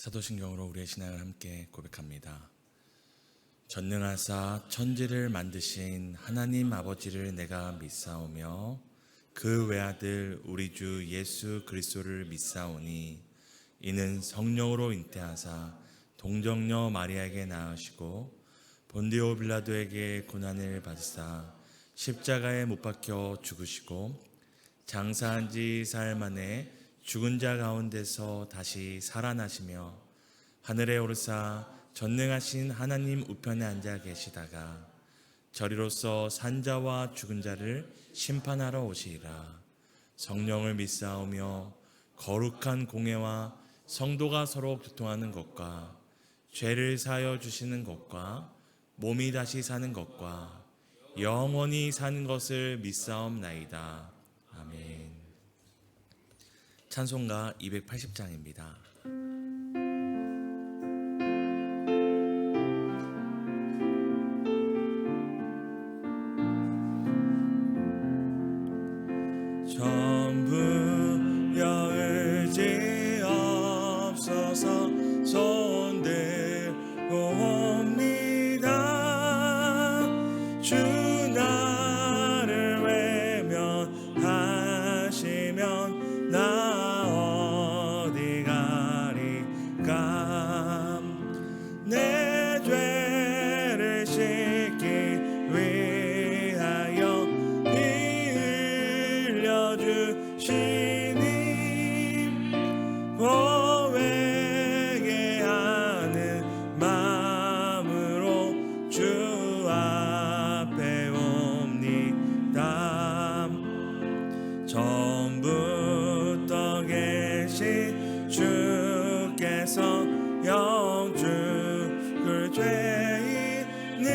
사도신경으로 우리의 신앙을 함께 고백합니다. 전능하사 천지를 만드신 하나님 아버지를 내가 믿사오며 그 외아들 우리 주 예수 그리스도를 믿사오니 이는 성령으로 잉태하사 동정녀 마리아에게 낳으시고 본디오 빌라도에게 고난을 받으사 십자가에 못 박혀 죽으시고 장사한 지 사흘 만에 죽은 자 가운데서 다시 살아나시며 하늘에 오르사 전능하신 하나님 우편에 앉아 계시다가 저리로서 산자와 죽은 자를 심판하러 오시리라. 성령을 믿사오며 거룩한 공회와 성도가 서로 교통하는 것과 죄를 사하여 주시는 것과 몸이 다시 사는 것과 영원히 사는 것을 믿사옵나이다. 아멘. 찬송가 280장입니다. 전부여 의지 없어서 손들옵니다. 주 나를 외면하시면 나 어디 가리까. 내 죄를 씻기 위하여 주시니 고백게 하는 마음으로 주 앞에 옵니다. 처음부터 계신 주께서 영죽을 죄인을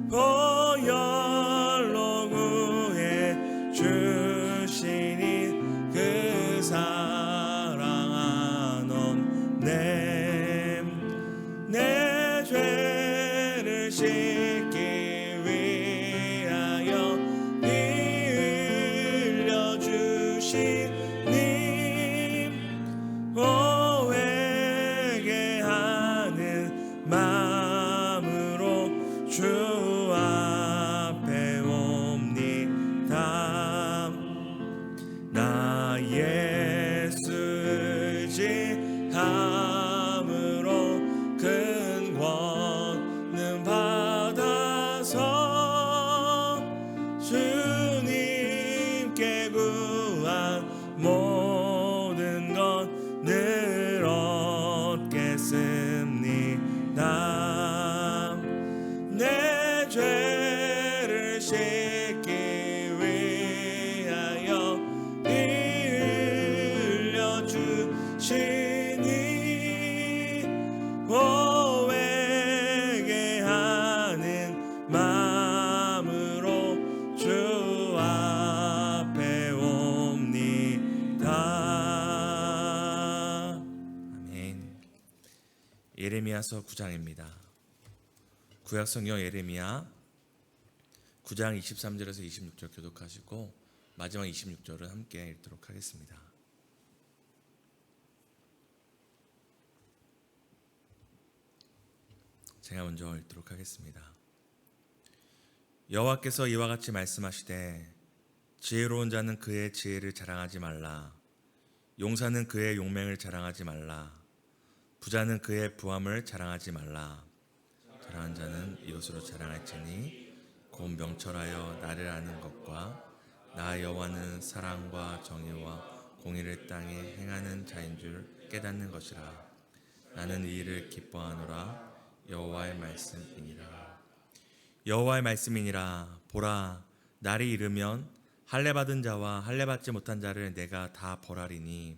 보혈로 구해 주시니 그 사랑 한없네. 내 죄를 씻기 위하여 피 흘려 주시니 고백게 하는 마음으로 주 앞에 옵니다. 나 예수 의지함으로 큰 권능 받아서 주님께 구한 모든 것 늘 얻겠습니다. 내 죄를 씻기 위하여 피 흘려 주시니 고백게 하는 마음으로 주 앞에 옵니다. 아멘. 예레미야서 9장입니다. 구약성경 예레미야 9장 23절에서 26절 교독하시고 마지막 26절을 함께 읽도록 하겠습니다. 제가 먼저 읽도록 하겠습니다. 여호와께서 이와 같이 말씀하시되 지혜로운 자는 그의 지혜를 자랑하지 말라. 용사는 그의 용맹을 자랑하지 말라. 부자는 그의 부함을 자랑하지 말라. 자랑한 자는 이것으로 자랑할지니 곧 명철하여 나를 아는 것과 나 여호와는 사랑과 정의와 공의를 땅에 행하는 자인 줄 깨닫는 것이라. 나는 이 일을 기뻐하노라. 여호와의 말씀이니라. 여호와의 말씀이니라. 보라, 날이 이르면 할례 받은 자와 할례 받지 못한 자를 내가 다 벌하리니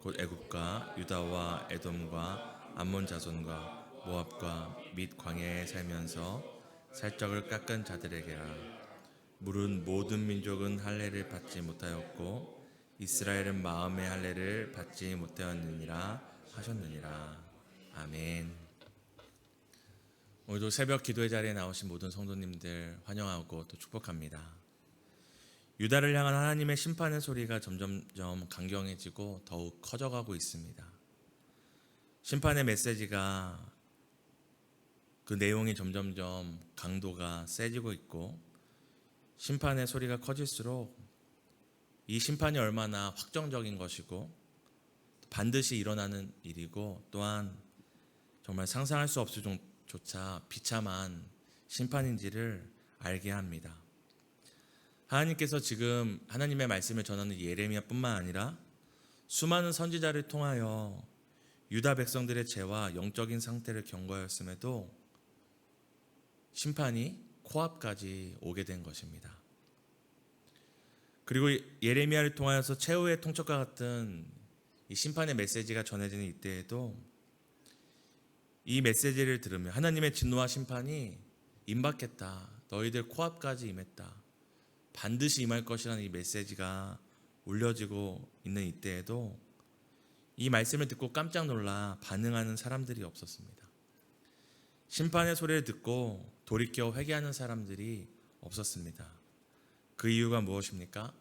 곧 애굽과 유다와 에돔과 암몬 자손과 모압과 및 광야에 살면서 살적을 깎은 자들에게라. 물은 모든 민족은 할례를 받지 못하였고 이스라엘은 마음의 할례를 받지 못하였느니라 하셨느니라. 아멘. 오늘도 새벽 기도의 자리에 나오신 모든 성도님들 환영하고 또 축복합니다. 유다를 향한 하나님의 심판의 소리가 점점점 강경해지고 더욱 커져가고 있습니다. 심판의 메시지가 그 내용이 점점점 강도가 세지고 있고 심판의 소리가 커질수록 이 심판이 얼마나 확정적인 것이고 반드시 일어나는 일이고 또한 정말 상상할 수 없을 정도조차 비참한 심판인지를 알게 합니다. 하나님께서 지금 하나님의 말씀을 전하는 예레미야뿐만 아니라 수많은 선지자를 통하여 유다 백성들의 죄와 영적인 상태를 경고하였음에도 심판이 코앞까지 오게 된 것입니다. 그리고 예레미야를 통하여서 최후의 통첩과 같은 이 심판의 메시지가 전해지는 이때에도 이 메시지를 들으며 하나님의 진노와 심판이 임박했다. 너희들 코앞까지 임했다. 반드시 임할 것이라는 이 메시지가 울려지고 있는 이때에도 이 말씀을 듣고 깜짝 놀라 반응하는 사람들이 없었습니다. 심판의 소리를 듣고 돌이켜 회개하는 사람들이 없었습니다. 그 이유가 무엇입니까?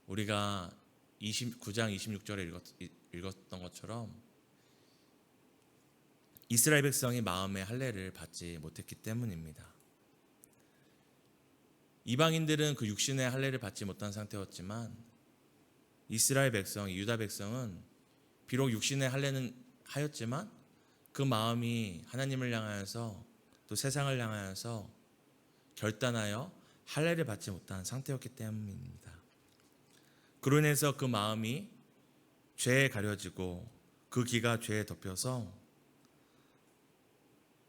우리가 9장 26절에 읽었던 것처럼 이스라엘 백성이 마음의 할례를 받지 못했기 때문입니다. 이방인들은 그 육신의 할례를 받지 못한 상태였지만 이스라엘 백성, 유다 백성은 비록 육신의 할례는 하였지만 그 마음이 하나님을 향하여서 또 세상을 향하여서 결단하여 할례를 받지 못한 상태였기 때문입니다. 그로 인해서 그 마음이 죄에 가려지고 그 귀가 죄에 덮여서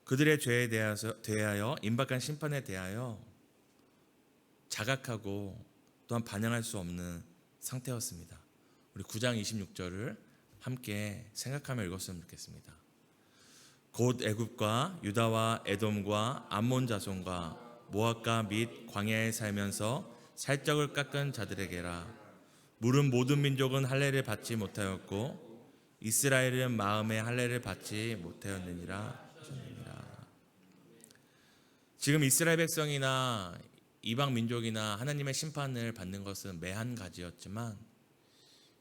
그들의 죄에 대하여 임박한 심판에 대하여 자각하고 또한 반영할 수 없는 상태였습니다. 우리 9장 26절을 함께 생각하며 읽었으면 좋겠습니다. 곧 애굽과 유다와 에돔과 암몬 자손과 모압과 및 광야에 살면서 살적을 깎은 자들에게라. 물은 모든 민족은 할례를 받지 못하였고 이스라엘은 마음의 할례를 받지 못하였느니라 하셨느니라. 지금 이스라엘 백성이나 이방 민족이나 하나님의 심판을 받는 것은 매한 가지였지만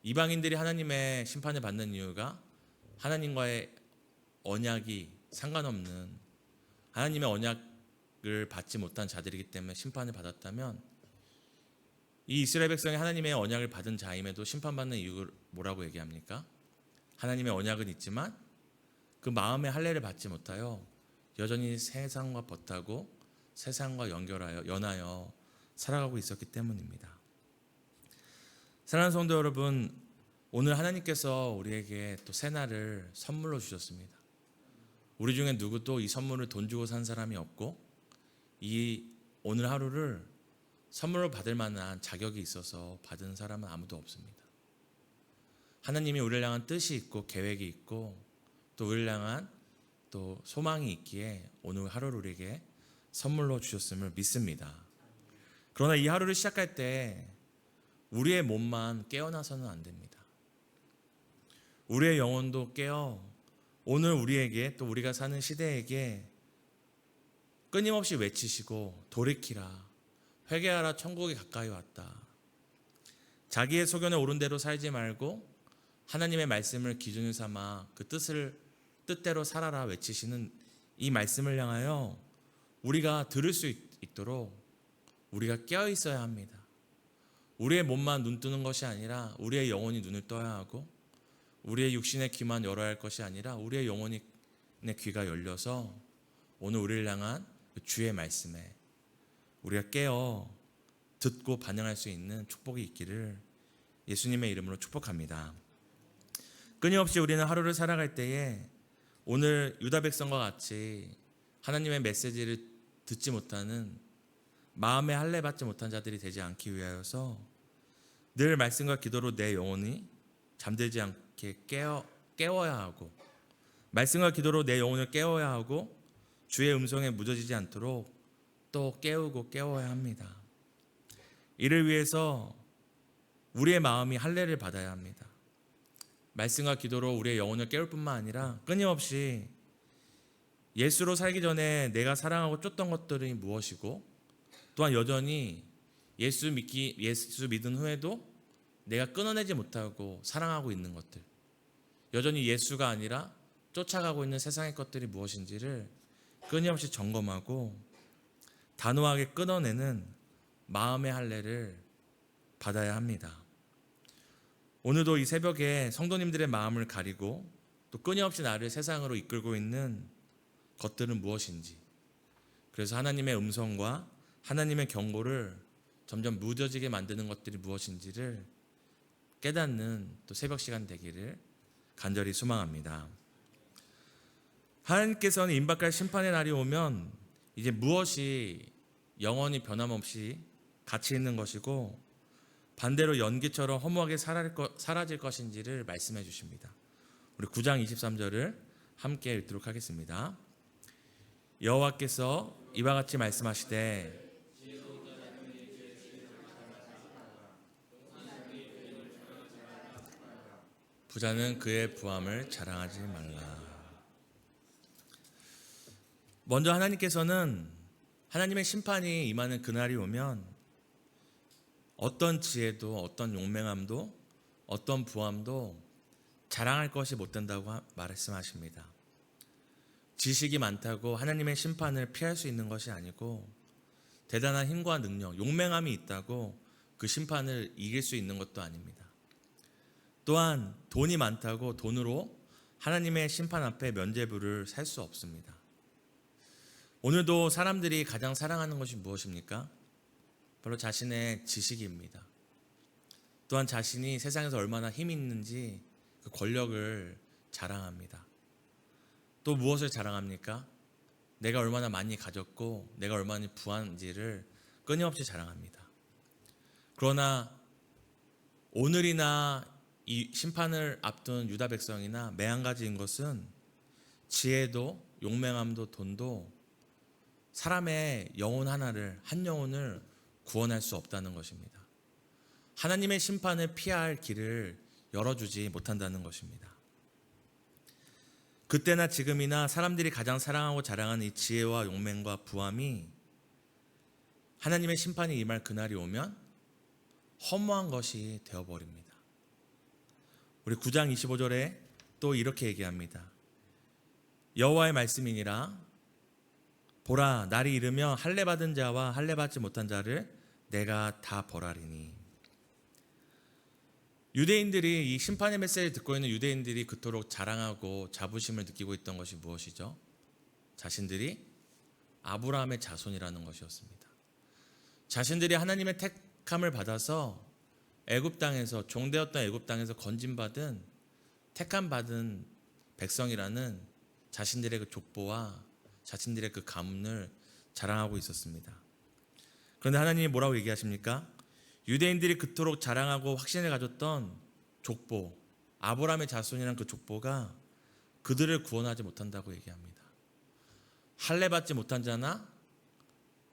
이방인들이 하나님의 심판을 받는 이유가 하나님과의 언약이 상관없는 하나님의 언약을 받지 못한 자들이기 때문에 심판을 받았다면 이 이스라엘 백성이 하나님의 언약을 받은 자임에도 심판받는 이유를 뭐라고 얘기합니까? 하나님의 언약은 있지만 그 마음의 할례를 받지 못하여 여전히 세상과 벗하고 세상과 연하여 살아가고 있었기 때문입니다. 사랑하는 성도 여러분, 오늘 하나님께서 우리에게 또 새날을 선물로 주셨습니다. 우리 중에 누구도 이 선물을 돈 주고 산 사람이 없고 이 오늘 하루를 선물로 받을 만한 자격이 있어서 받은 사람은 아무도 없습니다. 하나님이 우리를 향한 뜻이 있고 계획이 있고 또 우리를 향한 또 소망이 있기에 오늘 하루를 우리에게 선물로 주셨음을 믿습니다. 그러나 이 하루를 시작할 때 우리의 몸만 깨어나서는 안 됩니다. 우리의 영혼도 깨어 오늘 우리에게 또 우리가 사는 시대에게 끊임없이 외치시고 돌이키라, 회개하라, 천국이 가까이 왔다. 자기의 소견에 옳은 대로 살지 말고 하나님의 말씀을 기준을 삼아 그 뜻대로 살아라 외치시는 이 말씀을 향하여 우리가 들을 수 있도록 우리가 깨어 있어야 합니다. 우리의 몸만 눈 뜨는 것이 아니라 우리의 영혼이 눈을 떠야 하고 우리의 육신의 귀만 열어야 할 것이 아니라 우리의 영혼의 귀가 열려서 오늘 우리를 향한 주의 말씀에 우리가 깨어 듣고 반응할 수 있는 축복이 있기를 예수님의 이름으로 축복합니다. 끊임없이 우리는 하루를 살아갈 때에 오늘 유다 백성과 같이 하나님의 메시지를 듣지 못하는 마음의 할례 받지 못한 자들이 되지 않기 위하여서 늘 말씀과 기도로 내 영혼이 잠들지 않게 깨워야 하고 말씀과 기도로 내 영혼을 깨워야 하고 주의 음성에 무뎌지지 않도록 또 깨우고 깨워야 합니다. 이를 위해서 우리의 마음이 할례를 받아야 합니다. 말씀과 기도로 우리의 영혼을 깨울 뿐만 아니라 끊임없이 예수로 살기 전에 내가 사랑하고 쫓던 것들이 무엇이고 또한 여전히 예수 믿은 후에도 내가 끊어내지 못하고 사랑하고 있는 것들, 여전히 예수가 아니라 쫓아가고 있는 세상의 것들이 무엇인지를 끊임없이 점검하고 단호하게 끊어내는 마음의 할례를 받아야 합니다. 오늘도 이 새벽에 성도님들의 마음을 가리고 또 끊임없이 나를 세상으로 이끌고 있는 것들은 무엇인지, 그래서 하나님의 음성과 하나님의 경고를 점점 무뎌지게 만드는 것들이 무엇인지를 깨닫는 또 새벽 시간 되기를 간절히 소망합니다. 하나님께서는 임박할 심판의 날이 오면 이제 무엇이 영원히 변함없이 가치 있는 것이고 반대로 연기처럼 허무하게 사라질 것인지를 말씀해 주십니다. 우리 9장 23절을 함께 읽도록 하겠습니다. 여호와께서 이와 같이 말씀하시되 부자는 그의 부함을 자랑하지 말라. 먼저 하나님께서는 하나님의 심판이 임하는 그날이 오면 어떤 지혜도 어떤 용맹함도 어떤 부함도 자랑할 것이 못 된다고 말씀하십니다. 지식이 많다고 하나님의 심판을 피할 수 있는 것이 아니고 대단한 힘과 능력, 용맹함이 있다고 그 심판을 이길 수 있는 것도 아닙니다. 또한 돈이 많다고 돈으로 하나님의 심판 앞에 면죄부를 살 수 없습니다. 오늘도 사람들이 가장 사랑하는 것이 무엇입니까? 바로 자신의 지식입니다. 또한 자신이 세상에서 얼마나 힘이 있는지 그 권력을 자랑합니다. 또 무엇을 자랑합니까? 내가 얼마나 많이 가졌고 내가 얼마나 부한지를 끊임없이 자랑합니다. 그러나 오늘이나 이 심판을 앞둔 유다 백성이나 매한가지인 것은 지혜도 용맹함도 돈도 사람의 영혼 하나를, 한 영혼을 구원할 수 없다는 것입니다. 하나님의 심판을 피할 길을 열어주지 못한다는 것입니다. 그때나 지금이나 사람들이 가장 사랑하고 자랑하는 이 지혜와 용맹과 부함이 하나님의 심판이 임할 그날이 오면 허무한 것이 되어버립니다. 우리 9장 25절에 또 이렇게 얘기합니다. 여호와의 말씀이니라. 보라, 날이 이르며 할례 받은 자와 할례 받지 못한 자를 내가 다 벌하리니. 유대인들이 이 심판의 메시지를 듣고 있는 유대인들이 그토록 자랑하고 자부심을 느끼고 있던 것이 무엇이죠? 자신들이 아브라함의 자손이라는 것이었습니다. 자신들이 하나님의 택함을 받아서 애굽 땅에서 종되었던 애굽 땅에서 건진받은 택함 받은 백성이라는 자신들의 그 족보와 자신들의 그 가문을 자랑하고 있었습니다. 그런데 하나님이 뭐라고 얘기하십니까? 유대인들이 그토록 자랑하고 확신을 가졌던 족보, 아브라함의 자손이라는 그 족보가 그들을 구원하지 못한다고 얘기합니다. 할례 받지 못한 자나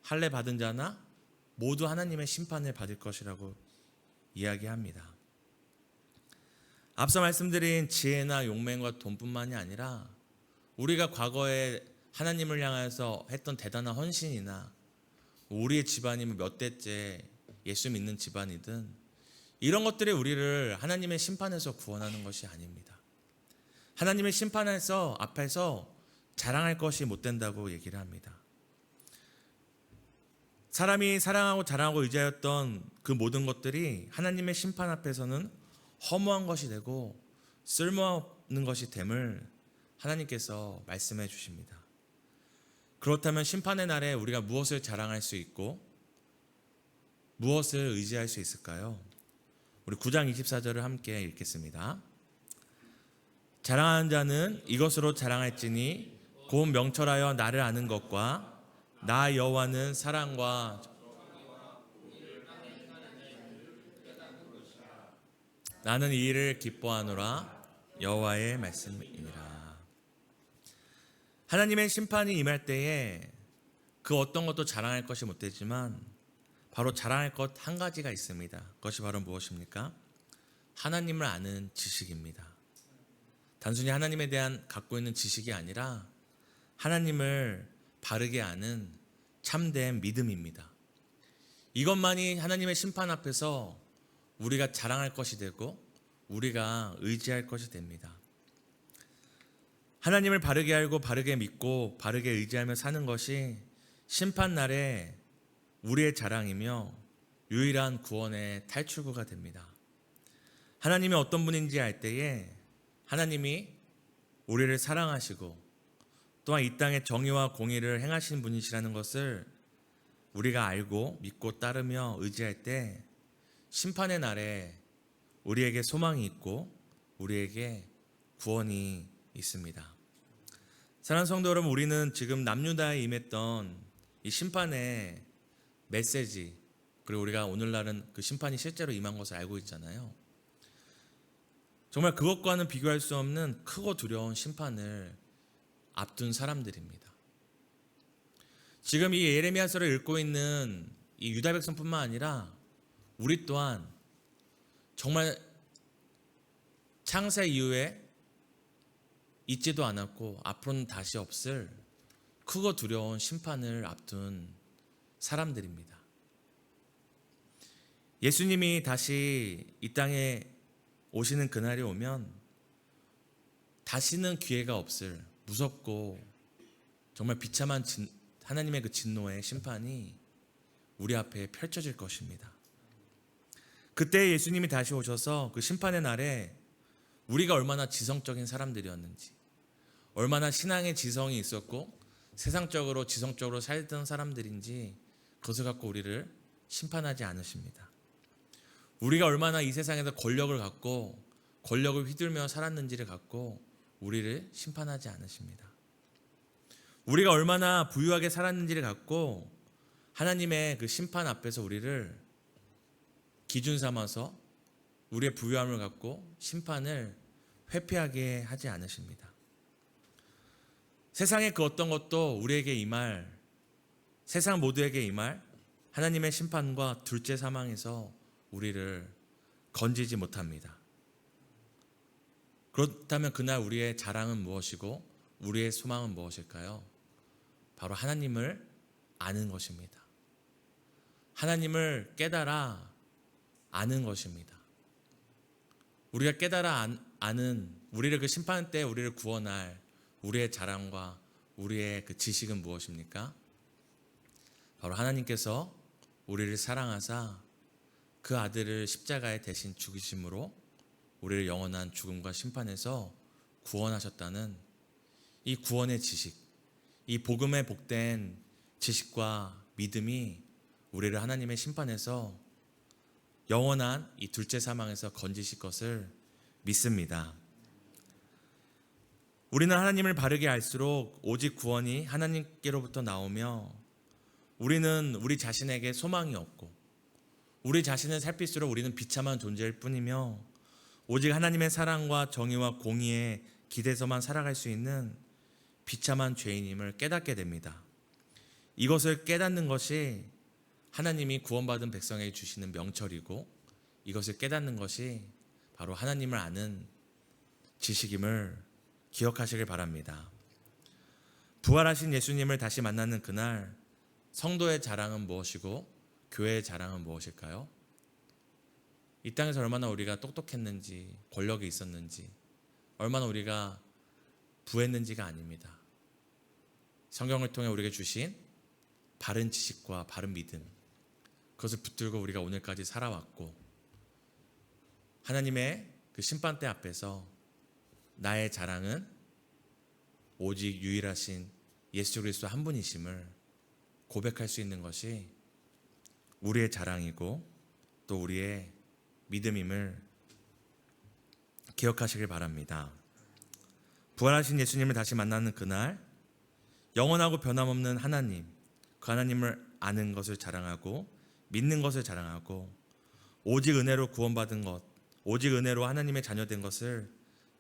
할례 받은 자나 모두 하나님의 심판을 받을 것이라고 이야기합니다. 앞서 말씀드린 지혜나 용맹과 돈뿐만이 아니라 우리가 과거에 하나님을 향해서 했던 대단한 헌신이나 우리의 집안이 몇 대째 예수 믿는 집안이든 이런 것들이 우리를 하나님의 심판에서 구원하는 것이 아닙니다. 하나님의 심판에서 앞에서 자랑할 것이 못 된다고 얘기를 합니다. 사람이 사랑하고 자랑하고 의지하였던 그 모든 것들이 하나님의 심판 앞에서는 허무한 것이 되고 쓸모없는 것이 됨을 하나님께서 말씀해 주십니다. 그렇다면 심판의 날에 우리가 무엇을 자랑할 수 있고 무엇을 의지할 수 있을까요? 우리 9장 24절을 함께 읽겠습니다. 자랑하는 자는 이것으로 자랑할지니 곧 명철하여 나를 아는 것과 나 여호와는 사랑과 나는 이 일을 기뻐하노라. 여호와의 말씀이니라. 하나님의 심판이 임할 때에 그 어떤 것도 자랑할 것이 못 되지만 바로 자랑할 것 한 가지가 있습니다. 그것이 바로 무엇입니까? 하나님을 아는 지식입니다. 단순히 하나님에 대한 갖고 있는 지식이 아니라 하나님을 바르게 아는 참된 믿음입니다. 이것만이 하나님의 심판 앞에서 우리가 자랑할 것이 되고 우리가 의지할 것이 됩니다. 하나님을 바르게 알고 바르게 믿고 바르게 의지하며 사는 것이 심판날에 우리의 자랑이며 유일한 구원의 탈출구가 됩니다. 하나님이 어떤 분인지 알 때에 하나님이 우리를 사랑하시고 또한 이 땅에 정의와 공의를 행하시는 분이시라는 것을 우리가 알고 믿고 따르며 의지할 때 심판의 날에 우리에게 소망이 있고 우리에게 구원이 있습니다. 사랑하는 성도 여러분, 우리는 지금 남유다에 임했던 이 심판의 메시지, 그리고 우리가 오늘날은 그 심판이 실제로 임한 것을 알고 있잖아요. 정말 그것과는 비교할 수 없는 크고 두려운 심판을 앞둔 사람들입니다. 지금 이 예레미야서를 읽고 있는 이 유다 백성뿐만 아니라 우리 또한 정말 창세 이후에 있지도 않았고 앞으로는 다시 없을 크고 두려운 심판을 앞둔 사람들입니다. 예수님이 다시 이 땅에 오시는 그날이 오면 다시는 기회가 없을 무섭고 정말 비참한 하나님의 그 진노의 심판이 우리 앞에 펼쳐질 것입니다. 그때 예수님이 다시 오셔서 그 심판의 날에 우리가 얼마나 지성적인 사람들이었는지, 얼마나 신앙의 지성이 있었고 세상적으로 지성적으로 살던 사람들인지 그것을 갖고 우리를 심판하지 않으십니다. 우리가 얼마나 이 세상에서 권력을 갖고 권력을 휘둘며 살았는지를 갖고 우리를 심판하지 않으십니다. 우리가 얼마나 부유하게 살았는지를 갖고 하나님의 그 심판 앞에서 우리를 기준 삼아서 우리의 부유함을 갖고 심판을 회피하게 하지 않으십니다. 세상의 그 어떤 것도 우리에게 임할, 세상 모두에게 임할 하나님의 심판과 둘째 사망에서 우리를 건지지 못합니다. 그렇다면 그날 우리의 자랑은 무엇이고 우리의 소망은 무엇일까요? 바로 하나님을 아는 것입니다. 하나님을 깨달아 아는 것입니다. 우리가 깨달아 아는, 우리를 그 심판 때 우리를 구원할 우리의 자랑과 우리의 그 지식은 무엇입니까? 바로 하나님께서 우리를 사랑하사 그 아들을 십자가에 대신 죽이심으로 우리를 영원한 죽음과 심판에서 구원하셨다는 이 구원의 지식, 이 복음에 복된 지식과 믿음이 우리를 하나님의 심판에서 영원한 이 둘째 사망에서 건지실 것을 믿습니다. 우리는 하나님을 바르게 알수록 오직 구원이 하나님께로부터 나오며 우리는 우리 자신에게 소망이 없고 우리 자신을 살필수록 우리는 비참한 존재일 뿐이며 오직 하나님의 사랑과 정의와 공의에 기대서만 살아갈 수 있는 비참한 죄인임을 깨닫게 됩니다. 이것을 깨닫는 것이 하나님이 구원받은 백성에게 주시는 명철이고 이것을 깨닫는 것이 바로 하나님을 아는 지식임을 기억하시길 바랍니다. 부활하신 예수님을 다시 만나는 그날 성도의 자랑은 무엇이고 교회의 자랑은 무엇일까요? 이 땅에서 얼마나 우리가 똑똑했는지 권력이 있었는지 얼마나 우리가 부했는지가 아닙니다. 성경을 통해 우리에게 주신 바른 지식과 바른 믿음, 그것을 붙들고 우리가 오늘까지 살아왔고 하나님의 그 심판대 앞에서 나의 자랑은 오직 유일하신 예수 그리스도 한 분이심을 고백할 수 있는 것이 우리의 자랑이고 또 우리의 믿음임을 기억하시길 바랍니다. 부활하신 예수님을 다시 만나는 그날 영원하고 변함없는 하나님, 그 하나님을 아는 것을 자랑하고 믿는 것을 자랑하고 오직 은혜로 구원받은 것, 오직 은혜로 하나님의 자녀된 것을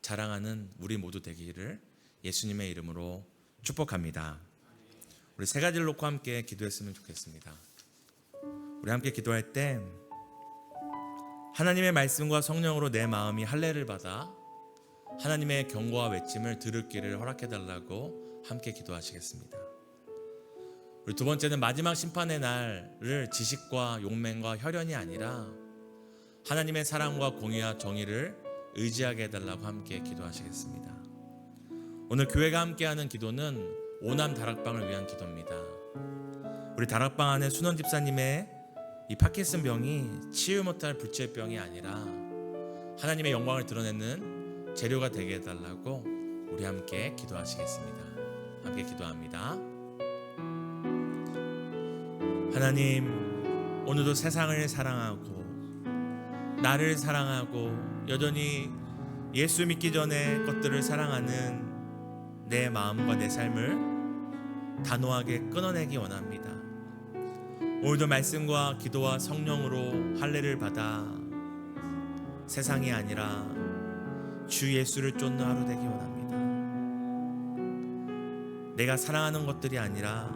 자랑하는 우리 모두 되기를 예수님의 이름으로 축복합니다. 우리 세 가지를 놓고 함께 기도했으면 좋겠습니다. 우리 함께 기도할 때 하나님의 말씀과 성령으로 내 마음이 할례를 받아 하나님의 경고와 외침을 들을 길을 허락해달라고 함께 기도하시겠습니다. 우리 두 번째는 마지막 심판의 날을 지식과 용맹과 혈연이 아니라 하나님의 사랑과 공의와 정의를 의지하게 해달라고 함께 기도하시겠습니다. 오늘 교회가 함께하는 기도는 오남 다락방을 위한 기도입니다. 우리 다락방 안에 순원 집사님의 이 파킨슨 병이 치유 못할 불치의 병이 아니라 하나님의 영광을 드러내는 재료가 되게 해달라고 우리 함께 기도하시겠습니다. 함께 기도합니다. 하나님, 오늘도 세상을 사랑하고 나를 사랑하고 여전히 예수 믿기 전에 것들을 사랑하는 내 마음과 내 삶을 단호하게 끊어내기 원합니다. 오늘도 말씀과 기도와 성령으로 할례를 받아 세상이 아니라 주 예수를 쫓는 하루 되기 원합니다. 내가 사랑하는 것들이 아니라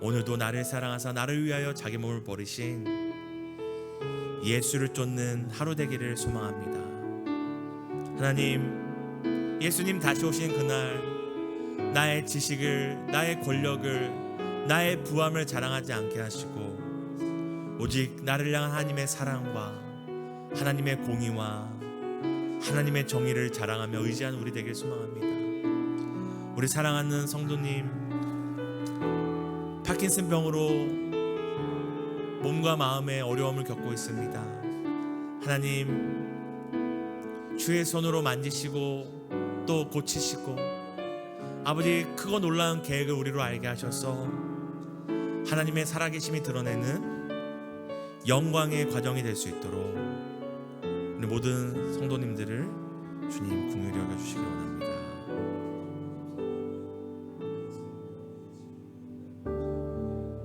오늘도 나를 사랑하사 나를 위하여 자기 몸을 버리신 예수를 쫓는 하루 되기를 소망합니다. 하나님, 예수님 다시 오신 그날 나의 지식을, 나의 권력을, 나의 부함을 자랑하지 않게 하시고 오직 나를 향한 하나님의 사랑과 하나님의 공의와 하나님의 정의를 자랑하며 의지하는 우리 되길 소망합니다. 우리 사랑하는 성도님, 파킨슨 병으로 몸과 마음의 어려움을 겪고 있습니다. 하나님, 주의 손으로 만지시고 또 고치시고 아버지 크고 놀라운 계획을 우리로 알게 하셔서 하나님의 살아계심이 드러내는 영광의 과정이 될 수 있도록 우리 모든 성도님들을 주님 긍휼히 여겨주시기 원합니다.